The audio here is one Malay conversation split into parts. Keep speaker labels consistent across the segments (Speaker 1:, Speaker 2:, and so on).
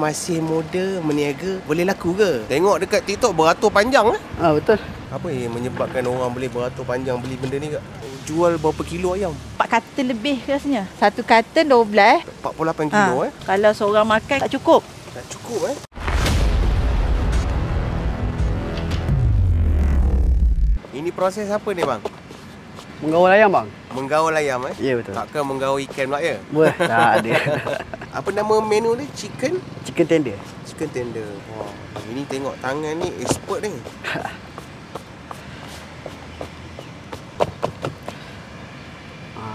Speaker 1: masih muda, meniaga, boleh laku ke? Tengok dekat TikTok beratur panjang
Speaker 2: Betul.
Speaker 1: Apa yang menyebabkan orang boleh beratur panjang beli benda ni kak? Jual berapa kilo ayam?
Speaker 3: 4 karton lebih rasanya. Satu karton 12.
Speaker 1: 48 kilo
Speaker 3: Kalau seorang makan tak cukup.
Speaker 1: Tak cukup Ini proses apa ni bang?
Speaker 2: Menggaul ayam bang?
Speaker 1: Menggaul ayam
Speaker 2: Ya betul.
Speaker 1: Takkan menggaul ikan pula ya?
Speaker 2: Wah, tak ada.
Speaker 1: Apa nama menu ni? Chicken
Speaker 2: tender.
Speaker 1: Chicken tender. Wah, ini tengok tangan ni expert ni.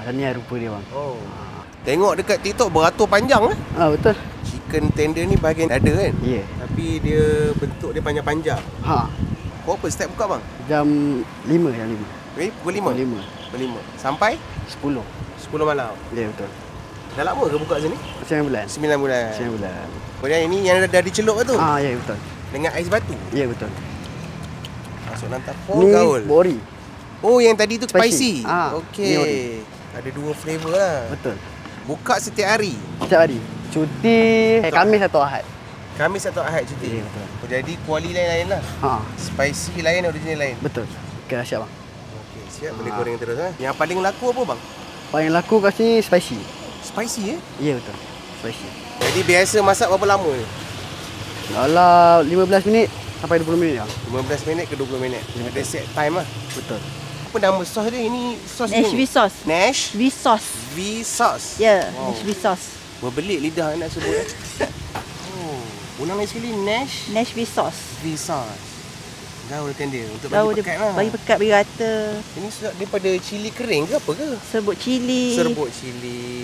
Speaker 2: Dan ni rupa dia bang.
Speaker 1: Tengok dekat TikTok beratur panjang
Speaker 2: Betul.
Speaker 1: Chicken tender ni bahagian dada kan?
Speaker 2: Ya.
Speaker 1: Tapi dia bentuk dia panjang-panjang. Berapa step buka bang?
Speaker 2: Jam 5.
Speaker 1: Pukul 5? Pukul 5. Sampai?
Speaker 2: 10
Speaker 1: malam.
Speaker 2: Ya betul.
Speaker 1: Dah lama ke buka sini?
Speaker 2: 9 bulan.
Speaker 1: 9 bulan. Kemudian ini yang dah dicelup tu?
Speaker 2: Ya betul.
Speaker 1: Dengan ais batu?
Speaker 2: Ya betul.
Speaker 1: Masuk dalam tapau gaul.
Speaker 2: Bori.
Speaker 1: Oh yang tadi tu spicy.
Speaker 2: Okey.
Speaker 1: Ada 2 flavor lah.
Speaker 2: Betul.
Speaker 1: Buka setiap hari?
Speaker 2: Setiap hari. Cuti Khamis atau Ahad.
Speaker 1: Khamis atau Ahad cuti?
Speaker 2: Ya betul.
Speaker 1: Jadi kuali lain-lain lah? Spicy lain, original lain?
Speaker 2: Betul. Okey, siap bang.
Speaker 1: Okey, siap. Boleh goreng terus Yang paling laku apa bang?
Speaker 2: Paling laku kat sini spicy.
Speaker 1: Spicy
Speaker 2: Ya betul. Spicy.
Speaker 1: Jadi biasa masak berapa lama ni?
Speaker 2: Dalam 15 minit sampai 20 minit bang.
Speaker 1: 15 minit ke 20 minit? Ada set time lah?
Speaker 2: Betul.
Speaker 1: Apa nama sos dia? Ini sos
Speaker 3: Nash
Speaker 1: ni?
Speaker 3: V-sauce.
Speaker 1: Nash?
Speaker 3: V-sauce.
Speaker 1: V-sauce?
Speaker 3: Ya, Nash V-sauce.
Speaker 1: Berbelit lidah nak sebut. Ulang lagi sekali.
Speaker 3: Nash V-sauce.
Speaker 1: V-sauce. Gaul tender untuk
Speaker 3: Gaul
Speaker 1: bagi pekat lah.
Speaker 3: Bagi pekat, bagi rata.
Speaker 1: Ini sudah daripada cili kering ke apa ke?
Speaker 3: Serbuk cili.
Speaker 1: Serbuk cili.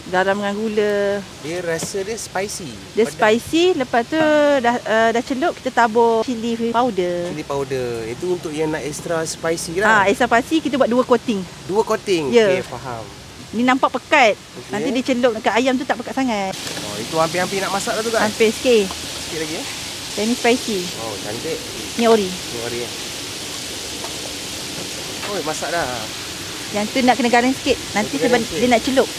Speaker 3: Garam dengan gula.
Speaker 1: Dia rasa dia spicy.
Speaker 3: Dia spicy. Lepas tu dah celup, kita tabur cili powder.
Speaker 1: Cili powder. Itu untuk yang nak extra spicy lah.
Speaker 3: Extra spicy kita buat 2 coating.
Speaker 1: 2 coating?
Speaker 3: Ya.
Speaker 1: Okey, faham.
Speaker 3: Ni nampak pekat. Nanti dia celup dekat ayam tu tak pekat sangat.
Speaker 1: Itu hampir-hampir nak masak dah tu kan?
Speaker 3: Hampir sikit.
Speaker 1: Sikit lagi
Speaker 3: Dan ni spicy.
Speaker 1: Cantik.
Speaker 3: Ni ori.
Speaker 1: Masak dah.
Speaker 3: Yang tu nak kena garing sikit. Nanti sebab dia nak celup.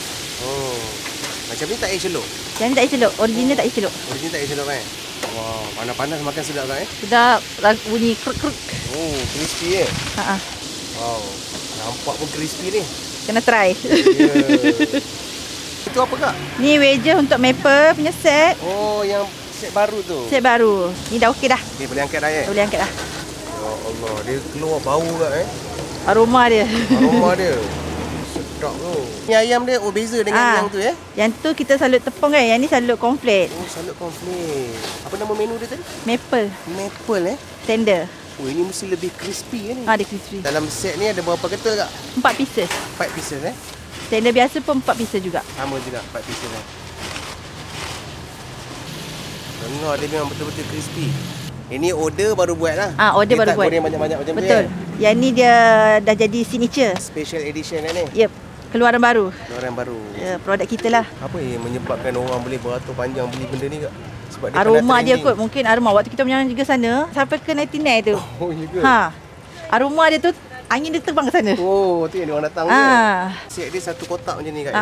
Speaker 1: Macam ni tak payah celup?
Speaker 3: Yang ni tak payah celup. Original tak payah celup.
Speaker 1: Original tak payah celup kan? Wow, panas-panas makan sedap kan?
Speaker 3: Sedap. Bunyi kruk-kruk.
Speaker 1: Crispy Wow, nampak pun crispy ni.
Speaker 3: Kena try.
Speaker 1: Itu apa kak?
Speaker 3: Ni wedges untuk maple punya set.
Speaker 1: Yang set baru tu?
Speaker 3: Set baru. Ni dah okey dah.
Speaker 1: Ni boleh angkat dah
Speaker 3: Boleh angkat dah.
Speaker 1: Ya Allah, dia keluar bau kak
Speaker 3: Aroma dia.
Speaker 1: Sedap tu. Ni ayam dia beza dengan yang tu
Speaker 3: Yang tu kita salut tepung kan. Yang ni salut komplit.
Speaker 1: Salut komplit. Apa nama menu dia tadi?
Speaker 3: Maple tender.
Speaker 1: Ini mesti lebih crispy ni.
Speaker 3: Dia crispy.
Speaker 1: Dalam set ni ada berapa ketul kak?
Speaker 3: 4 pieces.
Speaker 1: 4 pieces
Speaker 3: Tender biasa pun 4 pieces juga.
Speaker 1: Sama juga 4 pieces Dengar dia memang betul-betul crispy. Ini order baru buat lah.
Speaker 3: Order baru buat.
Speaker 1: Dia tak goreng banyak-banyak macam tu.
Speaker 3: Betul. Yang ni dia dah jadi signature.
Speaker 1: Special edition ni.
Speaker 3: Yep. Keluaran baru. Produk kita lah.
Speaker 1: Apa yang menyebabkan orang boleh beratur panjang beli benda ni kak? Sebab dia
Speaker 3: aroma dia kot. Mungkin aroma. Waktu kita berjalan juga sana, sampai ke 99 tu.
Speaker 1: Ya ke?
Speaker 3: Aroma dia tu, angin dia terbang ke sana.
Speaker 1: Tu yang orang datang set dia satu kotak macam ni kak?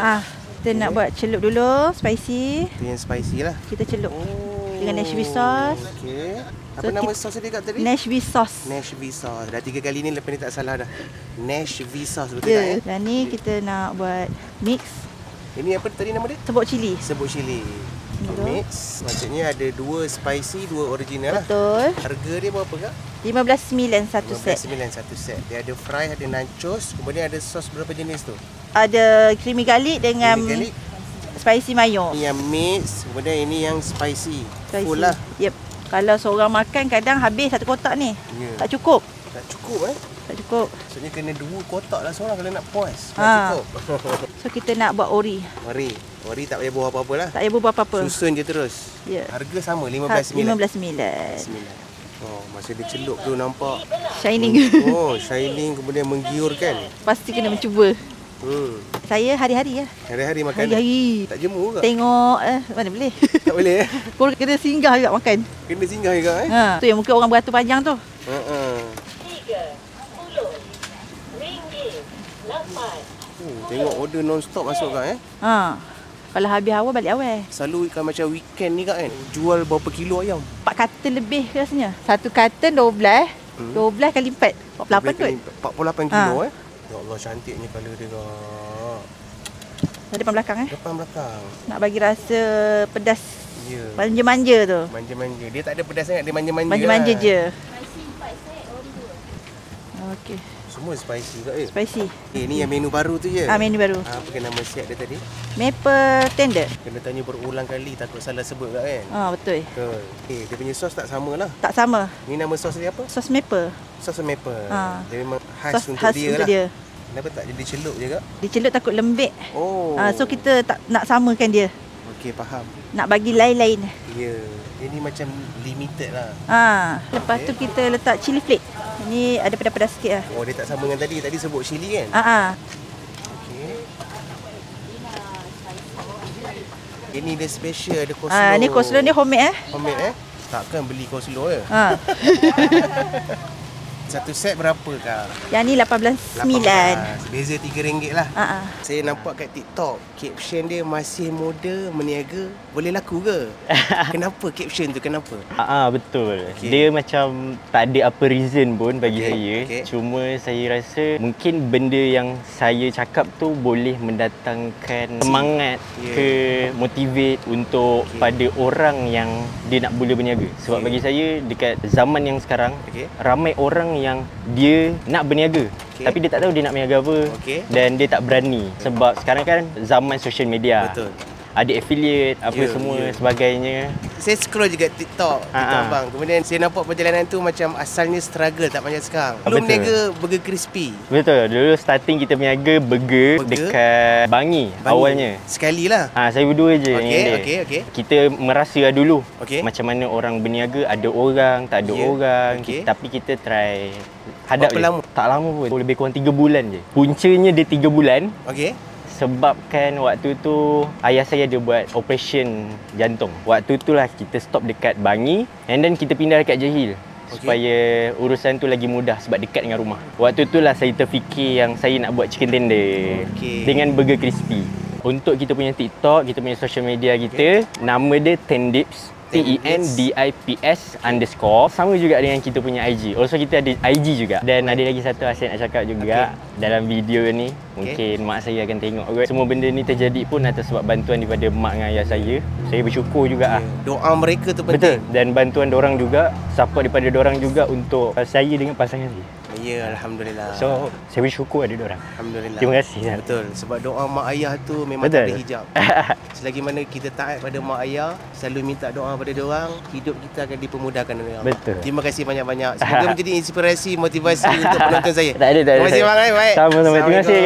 Speaker 3: Kita nak buat celup dulu, spicy.
Speaker 1: Itu yang spicy lah.
Speaker 3: Kita celup dengan Nash V-sauce.
Speaker 1: Apa nama sos dia kat tadi?
Speaker 3: Nash V-sauce.
Speaker 1: Nash V-sauce. Dah 3 kali ni lepas ni tak salah dah. Nash V-sauce betul tak
Speaker 3: Dan ni kita nak buat mix.
Speaker 1: Ini apa tadi nama dia?
Speaker 3: Serbuk cili.
Speaker 1: Serbuk cili. Mix. Maksudnya ada 2 spicy, 2 original
Speaker 3: Betul.
Speaker 1: Harga dia berapa kak?
Speaker 3: 15.9 satu set.
Speaker 1: 15.9 satu set. Dia ada fry, ada nachos. Kemudian ada sos berapa jenis tu?
Speaker 3: Ada creamy garlic dengan spicy mayo.
Speaker 1: Ini yang mix. Kemudian ini yang spicy. Full lah.
Speaker 3: Yep. Kalau seorang makan kadang habis satu kotak ni. Tak cukup.
Speaker 1: Tak cukup
Speaker 3: Tak cukup.
Speaker 1: Maksudnya kena 2 kotak lah seorang kalau nak puas. Tak cukup.
Speaker 3: So kita nak buat ori.
Speaker 1: Ori tak payah buah apa-apa lah.
Speaker 3: Tak payah buah apa-apa.
Speaker 1: Susun je terus. Harga sama 15.9.
Speaker 3: 15.9.
Speaker 1: Masa dia celup tu nampak
Speaker 3: shining.
Speaker 1: Shining kemudian menggiurkan.
Speaker 3: Pasti kena mencuba. Saya hari-hari
Speaker 1: Hari-hari makan.
Speaker 3: Hari-hari.
Speaker 1: Tak jemu ke?
Speaker 3: Tengok mana boleh.
Speaker 1: Tak boleh
Speaker 3: Korang kena singgah juga makan.
Speaker 1: Kena singgah juga
Speaker 3: Tu yang mungkin orang beratur panjang tu.
Speaker 1: Tengok order non-stop masuk kan
Speaker 3: Kalau habis awal balik awal.
Speaker 1: Selalu kan macam weekend ni kan jual berapa kilo ayam?
Speaker 3: 4 karton lebih rasanya. Satu karton 12. 12 kali 4. 48 kot.
Speaker 1: 48 kilo Ya Allah, cantiknya colour dia kak.
Speaker 3: Depan belakang
Speaker 1: Depan belakang.
Speaker 3: Nak bagi rasa pedas.
Speaker 1: Ya.
Speaker 3: Manja-manja tu.
Speaker 1: Manja-manja. Dia tak ada pedas sangat, dia manja-manja.
Speaker 3: Manja-manja je. Okey.
Speaker 1: Semua spicy juga
Speaker 3: Spicy.
Speaker 1: Ni yang menu baru tu je.
Speaker 3: Menu baru.
Speaker 1: Apa kan nama siap dia tadi?
Speaker 3: Maple tender.
Speaker 1: Kena tanya berulang kali, takut salah sebut tak kan?
Speaker 3: Betul.
Speaker 1: Betul. Dia punya sos tak sama lah.
Speaker 3: Tak sama.
Speaker 1: Ni nama sos dia apa?
Speaker 3: Sos maple.
Speaker 1: Sos maple. Dia memang khas
Speaker 3: Sos
Speaker 1: untuk
Speaker 3: khas
Speaker 1: dia
Speaker 3: untuk
Speaker 1: lah.
Speaker 3: dia.
Speaker 1: Kenapa tak jadi celup je kak?
Speaker 3: Dicelup takut lembek.
Speaker 1: Oh.
Speaker 3: So kita tak nak samakan dia.
Speaker 1: Okey, faham.
Speaker 3: Nak bagi lain-lain.
Speaker 1: Ya. Dia ni macam limited lah.
Speaker 3: Lepas tu kita letak chili flake. Ini ada pedas-pedas sikit lah.
Speaker 1: Oh, dia tak sama dengan tadi. Tadi sebut chili kan? Okey. Ini dia special, ada coleslaw.
Speaker 3: Ni coleslaw ni homemade
Speaker 1: Homemade Takkan beli coleslaw je. Satu set berapa kak?
Speaker 3: Yang ni 18.9.
Speaker 1: Beza RM3 lah.
Speaker 3: Ha.
Speaker 1: Saya nampak kat TikTok, caption dia masih muda, meniaga. Boleh laku ke? Kenapa caption tu? Kenapa?
Speaker 4: Betul. Okay. Dia macam tak ada apa reason pun bagi saya. Cuma saya rasa mungkin benda yang saya cakap tu boleh mendatangkan semangat ke motivate untuk pada orang yang dia nak mula berniaga. Sebab bagi saya dekat zaman yang sekarang ramai orang yang dia nak berniaga tapi dia tak tahu dia nak berniaga apa dan dia tak berani sebab sekarang kan zaman social media.
Speaker 1: Betul.
Speaker 4: Ada affiliate apa semua sebagainya.
Speaker 1: Saya scroll juga TikTok abang. Kemudian saya nampak perjalanan tu macam asalnya struggle tak macam sekarang. Belum berniaga burger crispy.
Speaker 4: Betul. Dulu starting kita berniaga burger dekat Bangi awalnya.
Speaker 1: Sekali lah.
Speaker 4: Saya berdua je.
Speaker 1: Okey.
Speaker 4: Kita merasa dulu macam mana orang berniaga, ada orang, tak ada orang. Tapi kita try hadap dia. Lama? Tak lama pun. Lebih kurang 3 bulan je. Puncanya dia 3 bulan. Sebabkan waktu tu ayah saya ada buat operation jantung. Waktu tu lah kita stop dekat Bangi and then kita pindah dekat Jahil. Supaya urusan tu lagi mudah sebab dekat dengan rumah. Waktu tu lah saya terfikir yang saya nak buat chicken tender dengan burger crispy. Untuk kita punya TikTok, kita punya social media kita, nama dia Tendips. TENDIPS_. Sama juga dengan kita punya IG. Also kita ada IG juga. Dan ada lagi satu asyik nak cakap juga dalam video ni. Mungkin mak saya akan tengok kot. Semua benda ni terjadi pun atas sebab bantuan daripada mak dengan ayah saya. Saya bersyukur juga.
Speaker 1: Doa mereka tu penting.
Speaker 4: Betul. Dan bantuan dorang juga, support daripada dorang juga untuk saya dengan pasangan saya.
Speaker 1: Ya, Alhamdulillah.
Speaker 4: So, saya bersyukur ada dorang.
Speaker 1: Alhamdulillah.
Speaker 4: Terima kasih.
Speaker 1: Betul. Sebab doa mak ayah tu memang tak ada hijab. Selagi mana kita taat pada mak ayah, selalu minta doa pada diorang, hidup kita akan dipermudahkan oleh Allah.
Speaker 4: Betul.
Speaker 1: Terima kasih banyak-banyak. Semoga menjadi inspirasi, motivasi untuk penonton saya.
Speaker 4: Tak ada.
Speaker 1: Terima kasih bang. Baik.
Speaker 4: Sama-sama. Terima kasih.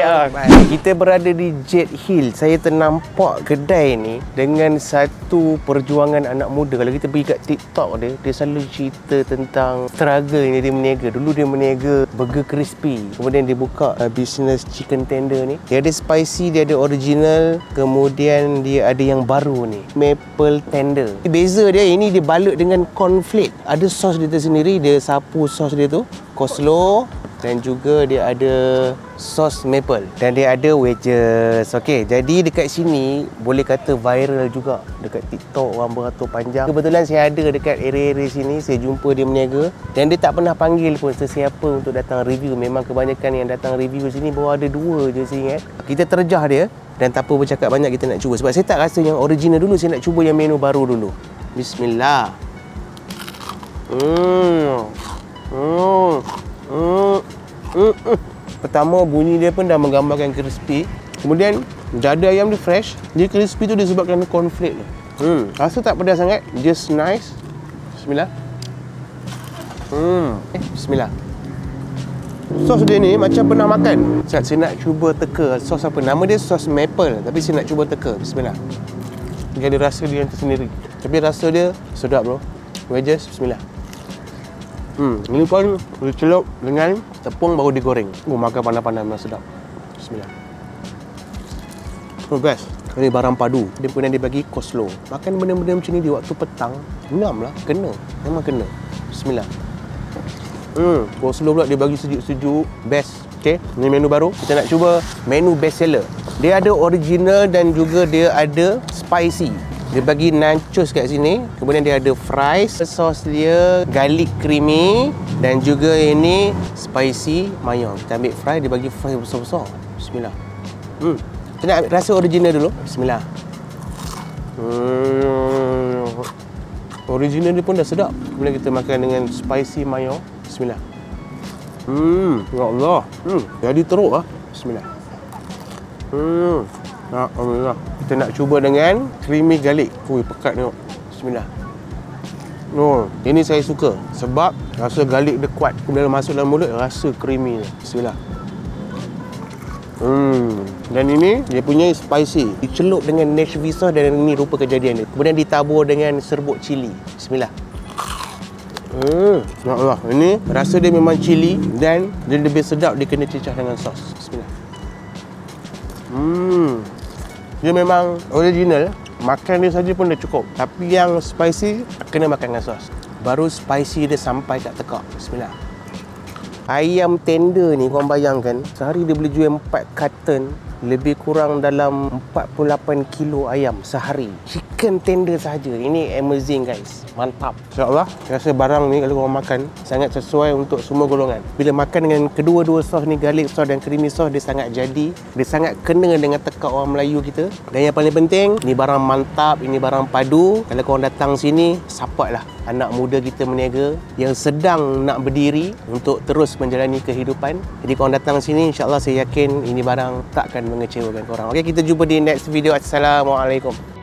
Speaker 1: Kita berada di Jet Hill. Saya ternampak kedai ni dengan satu perjuangan anak muda. Kalau kita pergi kat TikTok dia selalu cerita tentang struggle ni dia berniaga. Dulu dia berniaga burger crispy, kemudian dia buka bisnes chicken tender ni. Dia ada spicy, dia ada original, kemudian dia ada yang baru ni, maple tender. Beza dia, ini dia balut dengan cornflake. Ada sos dia tersendiri, dia sapu sos dia tu, coleslaw, dan juga dia ada sos maple dan dia ada wedges. Okey, jadi dekat sini boleh kata viral juga dekat TikTok, orang beratur panjang. Kebetulan saya ada dekat area-area sini, saya jumpa dia berniaga dan dia tak pernah panggil pun sesiapa untuk datang review. Memang kebanyakan yang datang review sini baru ada 2 je saya ingat. Kita terjah dia dan tak apa bercakap banyak, kita nak cuba sebab saya tak rasa yang original dulu, saya nak cuba yang menu baru dulu. Bismillah. Pertama bunyi dia pun dah menggambarkan crispy. Kemudian dada ayam dia fresh. Dia crispy tu disebabkan cornflake ni. Rasa tak pedas sangat, just nice. Bismillah. Bismillah. Sos dia ni macam pernah makan. Saya nak cuba teka sos apa. Nama dia sos maple, tapi saya nak cuba teka. Bismillah. Dia ada rasa dia yang tersendiri. Tapi rasa dia sedap bro. Wedges, bismillah. Ini pun dicelup dengan tepung baru digoreng. Makan panas-panas memang sedap. Bismillah. Best. Ini barang padu. Dia pun dia bagi coleslaw. Makan benda-benda macam ni di waktu petang, ngam lah. Kena. Memang kena. Bismillah. Coleslaw pula dia bagi sejuk-sejuk. Best. Okey, ni menu baru. Kita nak cuba menu best seller. Dia ada original dan juga dia ada spicy. Dia bagi nachos kat sini. Kemudian dia ada fries. Sos dia garlic creamy. Dan juga ini spicy mayo. Kita ambil fry, dia bagi fry besar-besar. Bismillah. Kita nak rasa original dulu. Bismillah. Original dia pun dah sedap. Kemudian kita makan dengan spicy mayo. Bismillah. Ya Allah. Jadi teruk lah. Bismillah. Alhamdulillah. Kita nak cuba dengan creamy garlic. Pekat tengok. Bismillah. Ini saya suka sebab rasa garlic dia kuat. Kemudian masuk dalam mulut, rasa creamy. Bismillah. Dan ini dia punya spicy. Dicelup dengan Nashville sauce dan ini rupa kejadian dia. Kemudian ditabur dengan serbuk cili. Bismillah. Ya Allah. Ini rasa dia memang cili dan dia lebih sedap dia kena cecah dengan sos. Bismillah. Dia memang original. Makan dia saja pun dah cukup. Tapi yang spicy kena makan dengan sos. Baru spicy dia sampai kat tekak. Bismillah. Ayam tender ni korang bayangkan, sehari dia boleh jual 4 karton, lebih kurang dalam 48 kilo ayam sehari. Chicken tender saja. Ini amazing guys. Mantap. InsyaAllah rasa barang ni kalau korang makan sangat sesuai untuk semua golongan. Bila makan dengan kedua-dua sos ni, garlic sauce dan creamy sauce, dia sangat jadi. Dia sangat kena dengan tekak orang Melayu kita. Dan yang paling penting, ni barang mantap, ini barang padu. Kalau korang datang sini, support lah anak muda kita berniaga yang sedang nak berdiri untuk terus menjalani kehidupan. Jadi korang datang sini, insyaAllah saya yakin ini barang takkan mengecewakan korang. Okey, kita jumpa di next video. Assalamualaikum.